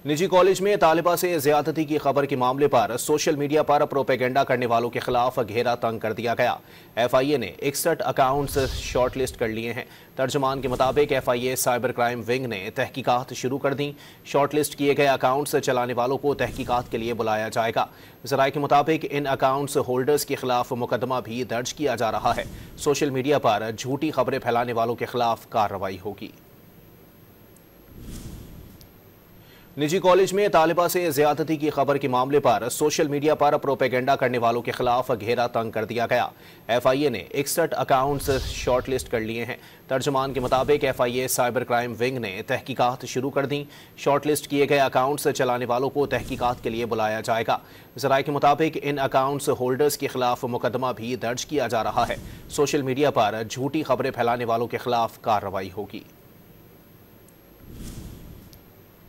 निजी कॉलेज में तालिबा से ज्यादती की खबर के मामले पर सोशल मीडिया पर प्रोपेगेंडा करने वालों के खिलाफ घेरा तंग कर दिया गया। FIA ने 61 अकाउंट्स शॉर्टलिस्ट कर लिए हैं। तर्जुमान के मुताबिक FIA साइबर क्राइम विंग ने तहकीकात शुरू कर दी। शॉर्टलिस्ट किए गए अकाउंट्स चलाने वालों को तहकीकात के लिए बुलाया जाएगा। ज़राए के मुताबिक इन अकाउंट्स होल्डर्स के खिलाफ मुकदमा भी दर्ज किया जा रहा है। सोशल मीडिया पर झूठी खबरें फैलाने वालों के खिलाफ कार्रवाई होगी। निजी कॉलेज में तालिबा से ज्यादती की खबर के मामले पर सोशल मीडिया पर प्रोपेगेंडा करने वालों के खिलाफ घेरा तंग कर दिया गया। FIA ने 61 अकाउंट्स शॉर्टलिस्ट कर लिए हैं। तर्जुमान के मुताबिक FIA साइबर क्राइम विंग ने तहकीकात शुरू कर दी। शॉर्टलिस्ट किए गए अकाउंट्स चलाने वालों को तहकीकात के लिए बुलाया जाएगा। ज़राए के मुताबिक इन अकाउंट्स होल्डर्स के खिलाफ मुकदमा भी दर्ज किया जा रहा है। सोशल मीडिया पर झूठी खबरें फैलाने वालों के खिलाफ कार्रवाई होगी।